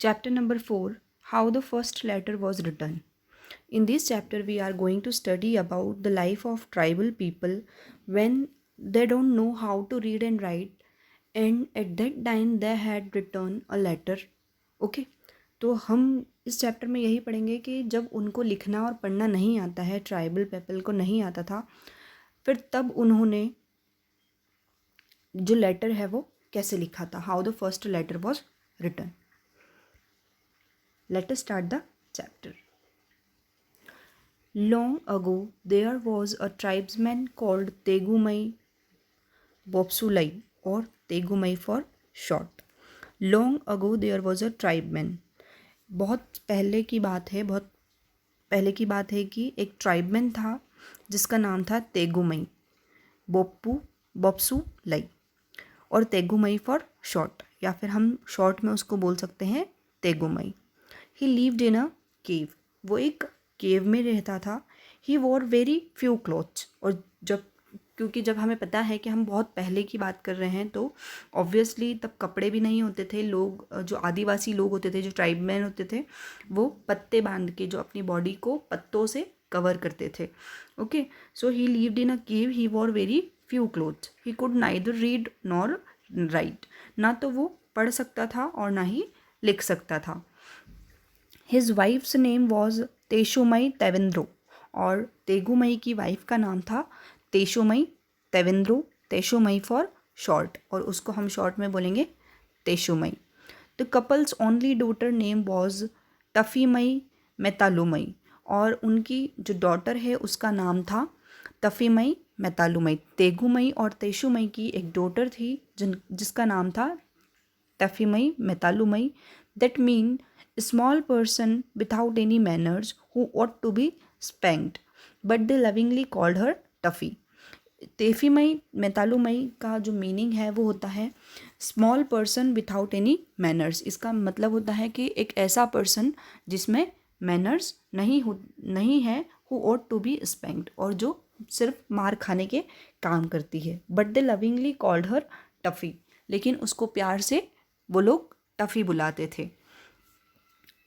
Chapter number 4, How the First Letter Was Written. In this chapter, we are going to study about the life of tribal people when they don't know how to read and write, and at that time they had written a letter. Okay, तो हम इस chapter में यही पढ़ेंगे कि जब उनको लिखना और पढ़ना नहीं आता है, ट्राइबल पीपल को नहीं आता था, फिर तब उन्होंने जो लेटर है वो कैसे लिखा था. How the first letter was written. Let us start the chapter. Long ago, there was a tribesman called Tegumai Bopsulai, or Tegumai for short. Long ago, there was a tribesman. बहुत पहले की बात है, बहुत पहले की बात है कि एक ट्राइबमैन था जिसका नाम था तेगुमई बोप्सू लाई, और तेगुमई फॉर शॉर्ट, या फिर हम शॉर्ट में उसको बोल सकते हैं तेगुमई. ही लिव्ड इन अ केव. वो एक केव में रहता था. ही वॉर वेरी फ्यू क्लोथ्स. और क्योंकि जब हमें पता है कि हम बहुत पहले की बात कर रहे हैं तो ऑब्वियसली तब कपड़े भी नहीं होते थे. लोग जो आदिवासी लोग होते थे, जो ट्राइबमैन होते थे, वो पत्ते बांध के जो अपनी बॉडी को पत्तों से कवर करते थे. Okay, so he lived in a cave. He were very few clothes. He could neither read nor right. ना तो वो पढ़ सकता था और ना ही लिख सकता था. हिज वाइफ्स नेम वॉज तेशुमई तेवेंद्रो, और तेगुमई की वाइफ का नाम था तेशुमई तेवेंद्रो. तेशुमई फॉर शॉर्ट, और उसको हम शॉर्ट में बोलेंगे Tegumai. The couple's only daughter name was Taffimai Metallumai, और उनकी जो डॉटर है उसका नाम था तफीमई मेतालुमई. तेगुमई और तेशुमई की एक डॉटर थी जिसका नाम था Taffimai Metallumai. That mean small person without any manners who ought to be spanked, but they lovingly called her टफ़ी. तेफीमई मेतालुमई का जो मीनिंग है वो होता है small person without any manners. इसका मतलब होता है कि एक ऐसा पर्सन जिसमें मैनर्स नहीं है, who ought to be spanked, और जो सिर्फ मार खाने के काम करती है. But they lovingly called her Taffy, लेकिन उसको प्यार से वो लोग टफ़ी बुलाते थे.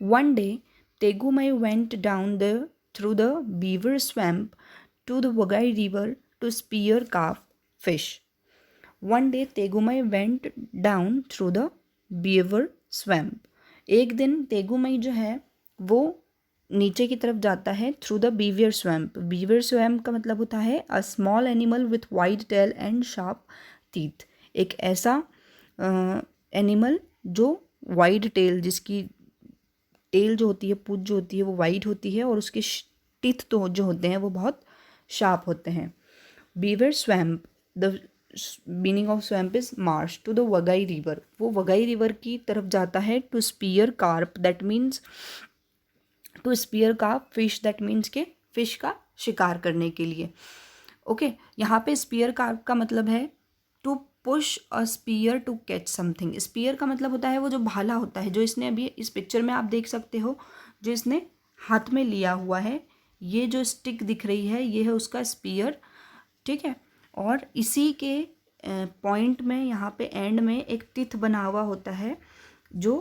One day, Tegumai went down through the beaver swamp to the Wagai river to spear calf fish. One day, Tegumai went down through the beaver swamp. एक दिन तेगुमई जो है वो नीचे की तरफ जाता है through the beaver swamp. Beaver swamp का मतलब होता है a small animal with wide tail and sharp teeth. एक ऐसा एनिमल जो वाइड टेल, जिसकी टेल जो होती है, पूंछ जो होती है वो वाइड होती है, और उसके टीथ तो जो होते हैं वो बहुत शार्प होते हैं. Beaver swamp, the meaning of swamp is marsh. To the Wagai river, वो वगाई रिवर की तरफ जाता है. To spear carp, that means to spear carp fish, that means के फिश का शिकार करने के लिए. ओके, यहाँ पे स्पीयर कार्प का मतलब है to push a spear to catch something. Spear का मतलब होता है वो जो भाला होता है, जो इसने अभी इस पिक्चर में आप देख सकते हो, जो इसने हाथ में लिया हुआ है. ये जो स्टिक दिख रही है ये है उसका स्पीयर. ठीक है, और इसी के पॉइंट में यहाँ पे एंड में एक टिथ बना हुआ होता है जो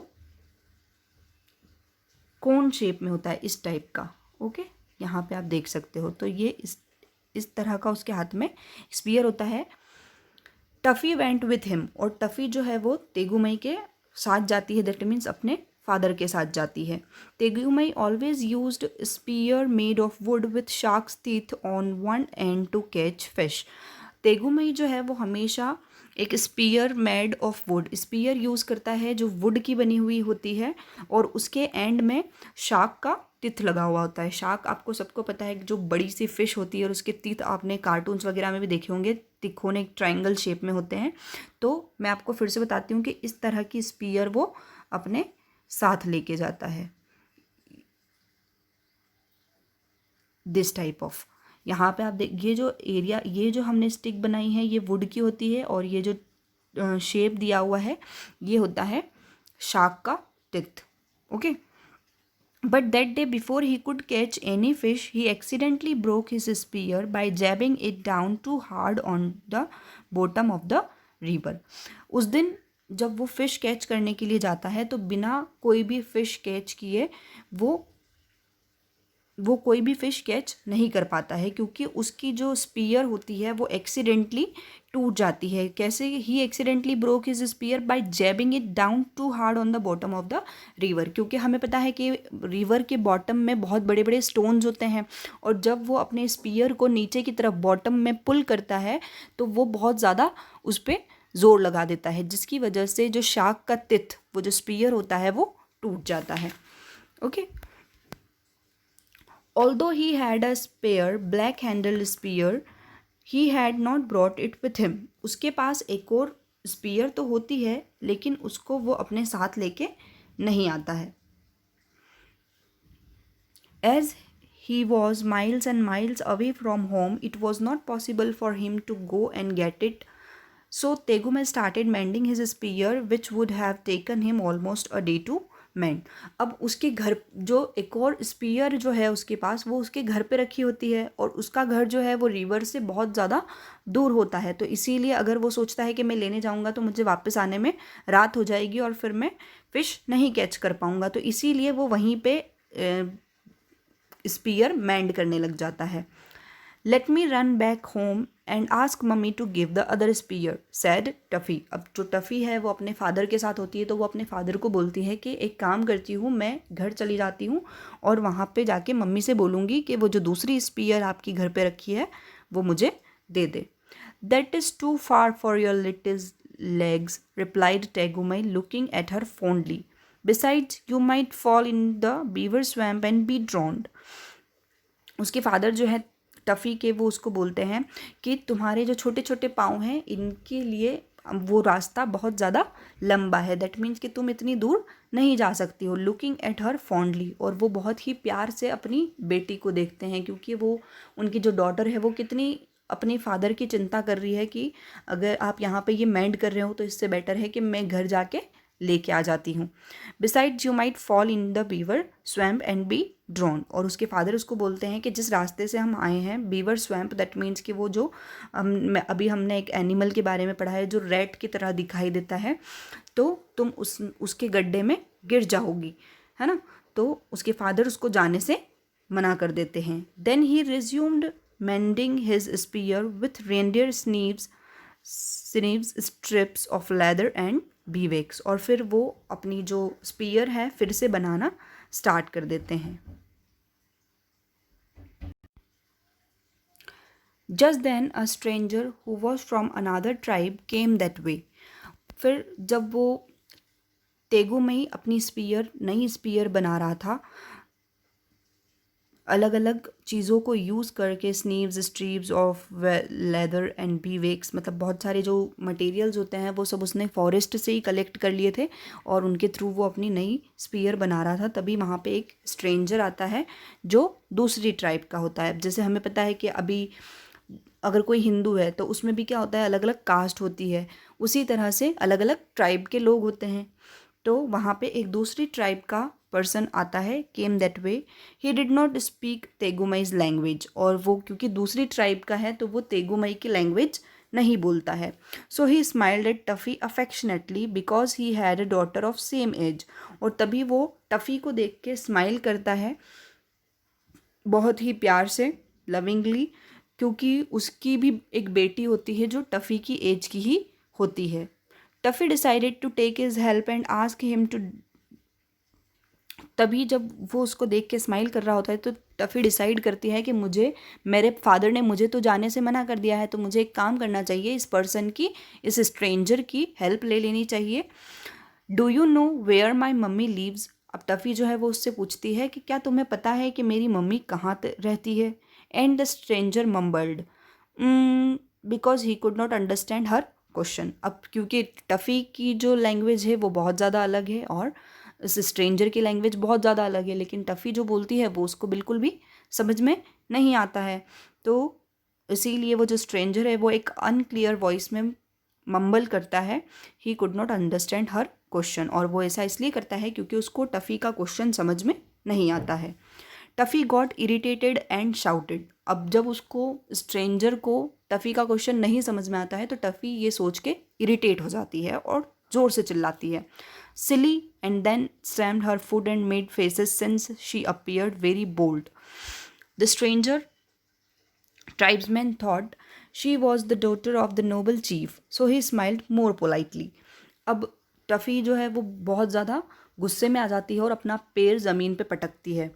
कोन शेप में होता है, इस टाइप का. ओके, यहाँ पे आप देख सकते हो. तो ये इस तरह का उसके हाथ में स्पीयर होता है. टफ़ी वेंट विथ हिम, और टफ़ी जो है वो तेगुमई के साथ जाती है. दैट मीन्स अपने फादर के साथ जाती है. Tegumai always used spear made of wood with sharks teeth on one end to catch fish. Tegumai जो है वो हमेशा एक spear made of wood, spear use करता है जो वुड की बनी हुई होती है, और उसके एंड में शार्क का टिथ लगा हुआ होता है. शार्क आपको सबको पता है जो बड़ी सी फिश होती है, और उसके टीथ आपने कार्टून्स वगैरह में भी देखे होंगे, तिकोने एक ट्रायंगल शेप में होते हैं. तो मैं आपको फिर से बताती हूँ कि इस तरह की स्पीयर वो अपने साथ लेके जाता है. दिस टाइप ऑफ, यहाँ पे आप देख, ये जो एरिया, ये जो हमने स्टिक बनाई है ये वुड की होती है, और ये जो शेप दिया हुआ है ये होता है शार्क का teeth. Okay, but that day before he could catch any fish, he accidentally broke his spear by jabbing it down too hard on the bottom of the river. उस दिन जब वो फ़िश कैच करने के लिए जाता है तो बिना कोई भी फ़िश कैच किए वो कोई भी फ़िश कैच नहीं कर पाता है, क्योंकि उसकी जो स्पीयर होती है वो एक्सीडेंटली टूट जाती है। कैसे? He accidentally broke his spear by jabbing it down too hard on the bottom of the river, क्योंकि हमें पता है कि रिवर के बॉटम में बहुत बड़े बड़े स्टोन्स होते हैं, और जब वो अपने स्पीयर को नीचे की तरफ बॉटम में पुल करता है तो वो बहुत ज़्यादा उस पर ज़ोर लगा देता है, जिसकी वजह से जो शार्क का टिथ, वो जो स्पीयर होता है, वो टूट जाता है। Okay. Although he had a spare black-handled spear, he had not brought it with him. उसके पास एक और स्पीयर तो होती है, लेकिन उसको वो अपने साथ लेके नहीं आता है। As he was miles and miles away from home, it was not possible for him to go and get it. So Tegumai started mending his spear, which would have taken him almost a day to mend. अब उसके घर जो एक और spear जो है उसके पास, वो उसके घर पे रखी होती है, और उसका घर जो है वो रिवर से बहुत ज़्यादा दूर होता है, तो इसीलिए अगर वो सोचता है कि मैं लेने जाऊँगा तो मुझे वापस आने में रात हो जाएगी और फिर मैं फ़िश नहीं कैच कर पाऊँगा, तो इसीलिए वो वहीं पे स्पीयर मैंड करने लग जाता है। Let me run back home and ask mummy to give the other spear, said Taffy. अब जो टफ़ी है वो अपने फादर के साथ होती है, तो वो अपने फादर को बोलती है कि एक काम करती हूँ, मैं घर चली जाती हूँ और वहाँ पे जाके मम्मी से बोलूँगी कि वो जो दूसरी स्पीयर आपकी घर पे रखी है वो मुझे दे दे। That is too far for your little legs, replied Tegumai looking at her fondly. Besides you might fall in the beaver swamp and be drowned. उसके फादर जो है टफ़ी के, वो उसको बोलते हैं कि तुम्हारे जो छोटे छोटे पाँव हैं इनके लिए वो रास्ता बहुत ज़्यादा लंबा है, दैट मीन्स कि तुम इतनी दूर नहीं जा सकती हो। लुकिंग एट हर फॉन्डली, और वो बहुत ही प्यार से अपनी बेटी को देखते हैं, क्योंकि वो उनकी जो डॉटर है वो कितनी अपने फादर की चिंता कर रही है कि अगर आप यहाँ पे ये मेंड कर रहे हो तो इससे बेटर है कि मैं घर जाके लेके आ जाती हूँ। Besides you might fall in the beaver swamp and be drowned, और उसके फादर उसको बोलते हैं कि जिस रास्ते से हम आए हैं बीवर स्वैम्प, दैट मीन्स कि वो जो अभी हमने एक एनिमल के बारे में पढ़ा है जो रैट की तरह दिखाई देता है, तो तुम उसके गड्ढे में गिर जाओगी, है ना। तो उसके फादर उसको जाने से मना कर देते हैं। Then he resumed mending his spear with reindeer sinews strips of leather and beeswax, और फिर वो अपनी जो स्पीयर है फिर से बनाना स्टार्ट कर देते हैं। Just then a stranger who was from another tribe came that way. फिर जब वो तेगुमई अपनी नई स्पीयर बना रहा था, अलग अलग चीज़ों को यूज़ करके, स्नीव्स स्ट्रीव्स ऑफ लेदर एंड बीवेक्स, मतलब बहुत सारे जो मटेरियल्स होते हैं वो सब उसने फॉरेस्ट से ही कलेक्ट कर लिए थे, और उनके थ्रू वो अपनी नई स्पीयर बना रहा था। तभी वहाँ पे एक स्ट्रेंजर आता है जो दूसरी ट्राइब का होता है। जैसे हमें पता है कि अभी अगर कोई हिंदू है तो उसमें भी क्या होता है, अलग अलग कास्ट होती है, उसी तरह से अलग अलग ट्राइब के लोग होते हैं। तो वहाँ पे एक दूसरी ट्राइब का पर्सन आता है, came that way. He did not speak Tegumai's language, और वो क्योंकि दूसरी ट्राइब का है तो वो तेगुमई की लैंग्वेज नहीं बोलता है। So he smiled at Taffy affectionately because he had a daughter of same age, और तभी वो टफ़ी को देख के स्माइल करता है बहुत ही प्यार से, लविंगली, क्योंकि उसकी भी एक बेटी होती है जो टफ़ी की एज की ही होती है। Taffy decided to take his help and ask him to. तभी जब वो उसको देख के स्माइल कर रहा होता है तो टफ़ी डिसाइड करती है कि मेरे फादर ने मुझे तो जाने से मना कर दिया है, तो मुझे एक काम करना चाहिए, इस पर्सन की, इस स्ट्रेंजर की हेल्प ले लेनी चाहिए। Do you know where my mummy lives. अब टफ़ी जो है वो उससे पूछती है कि क्या तुम्हें पता है कि मेरी मम्मी कहाँ रहती है। And the stranger mumbled because he could not understand her question. अब क्योंकि टफ़ी की जो लैंग्वेज है वो बहुत ज़्यादा अलग है और इस स्ट्रेंजर की लैंग्वेज बहुत ज़्यादा अलग है, लेकिन टफ़ी जो बोलती है वो उसको बिल्कुल भी समझ में नहीं आता है। तो इसीलिए वो जो स्ट्रेंजर है वो एक अनक्लियर वॉइस में मम्बल करता है, ही could not understand her question, और वो ऐसा इसलिए करता है क्योंकि उसको टफ़ी का क्वेश्चन समझ में नहीं आता है। टफ़ी गॉट इरिटेटेड एंड शाउटेड। अब जब उसको स्ट्रेंजर को टफ़ी का क्वेश्चन नहीं समझ में आता है तो टफ़ी ये सोच के इरिटेट हो जाती है और ज़ोर से चिल्लाती है। Silly and then stamped her foot and made faces since she appeared very bold. The stranger tribesman thought she was the daughter of the noble chief, so he smiled more politely. अब Tuffy जो है वो बहुत ज़्यादा गुस्से में आ जाती है और अपना पैर ज़मीन पे पटकती है।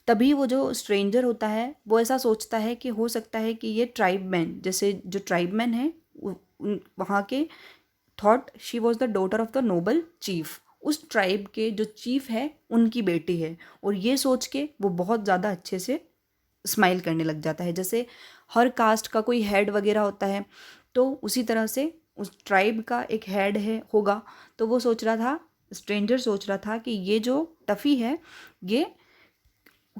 तभी वो जो स्ट्रेंजर होता है वो ऐसा सोचता है कि हो सकता है कि ये ट्राइबमैन, जैसे जो ट्राइबमैन है वहाँ के, thought she was the daughter of the noble chief, उस ट्राइब के जो चीफ है उनकी बेटी है। और ये सोच के वो बहुत ज़्यादा अच्छे से स्माइल करने लग जाता है। जैसे हर कास्ट का कोई हेड वगैरह होता है, तो उसी तरह से उस ट्राइब का एक हेड है होगा। तो वो सोच रहा था, स्ट्रेंजर सोच रहा था कि ये जो टफ़ी है ये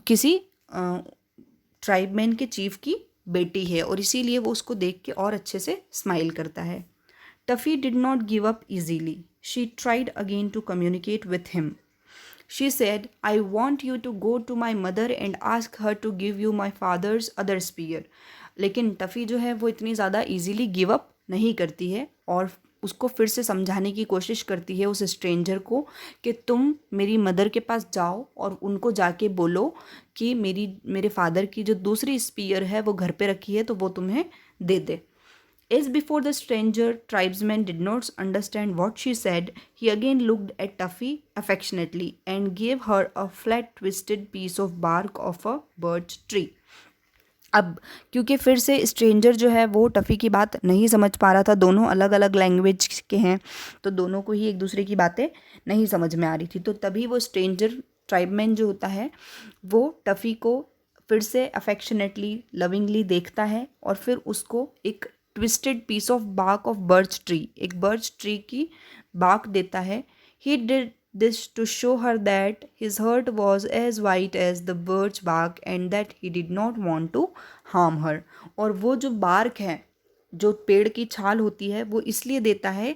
किसी ट्राइबमैन के चीफ की बेटी है, और इसीलिए वो उसको देख के और अच्छे से स्माइल करता है। Taffy did not give up easily, she tried again to communicate with him. She said, I want you to go to my mother and ask her to give you my father's other spear. लेकिन टफ़ी जो है वो इतनी ज़्यादा easily give up नहीं करती है और उसको फिर से समझाने की कोशिश करती है उस स्ट्रेंजर को कि तुम मेरी मदर के पास जाओ और उनको जाके बोलो कि मेरे फादर की जो दूसरी स्पीयर है वो घर पे रखी है तो वो तुम्हें दे दे। As before, the stranger tribesman did not understand what she said. He again looked at Tuffy affectionately and gave her a flat twisted piece of bark of a birch tree. अब क्योंकि फिर से स्ट्रेंजर जो है वो टफ़ी की बात नहीं समझ पा रहा था, दोनों अलग अलग लैंग्वेज के हैं तो दोनों को ही एक दूसरे की बातें नहीं समझ में आ रही थी। तो तभी वो स्ट्रेंजर ट्राइबमैन जो होता है वो टफ़ी को फिर से अफेक्शनेटली लविंगली देखता है और फिर उसको एक twisted piece of bark of birch tree, एक बर्च ट्री की बार्क देता है। He did this to show her that his heart was as white as the birch bark and that he did not want to harm her. और वो जो bark है, जो पेड़ की छाल होती है, वो इसलिए देता है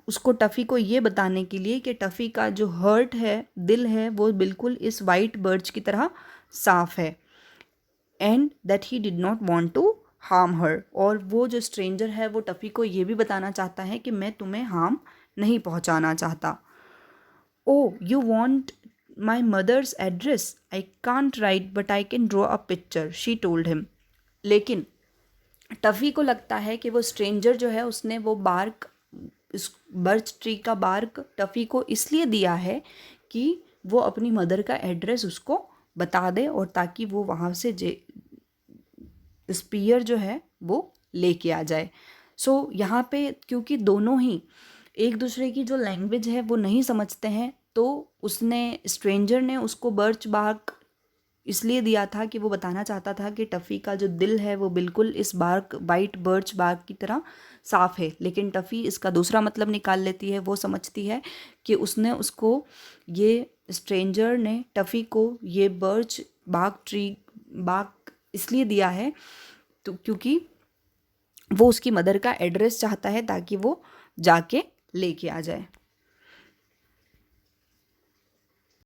उसको टफ़ी को ये बताने के लिए कि टफ़ी का जो हर्ट है, दिल है, वो बिल्कुल इस वाइट बर्च की तरह साफ है। And that he did not want to harm her, और वो जो स्ट्रेंजर है वो टफ़ी को ये भी बताना चाहता है कि मैं तुम्हें हार्म नहीं पहुंचाना चाहता। Oh, you want my mother's address? I can't write, but I can draw a picture, she told him. लेकिन टफ़ी को लगता है कि वो स्ट्रेंजर जो है उसने वो बार्क, इस बर्च ट्री का बार्क टफ़ी को इसलिए दिया है कि वो अपनी मदर का एड्रेस उसको बता दे और ताकि वो वहाँ से स्पीयर जो है वो लेके आ जाए। सो यहाँ पे क्योंकि दोनों ही एक दूसरे की जो लैंग्वेज है वो नहीं समझते हैं, तो स्ट्रेंजर ने उसको बर्च बार्क इसलिए दिया था कि वो बताना चाहता था कि टफ़ी का जो दिल है वो बिल्कुल इस बार्क, वाइट बर्च बार्क की तरह साफ है। लेकिन टफ़ी इसका दूसरा मतलब निकाल लेती है, वो समझती है कि ये स्ट्रेंजर ने टफ़ी को ये बर्च बार्क इसलिए दिया है तो क्योंकि वो उसकी मदर का एड्रेस चाहता है ताकि वो जाके लेके आ जाए।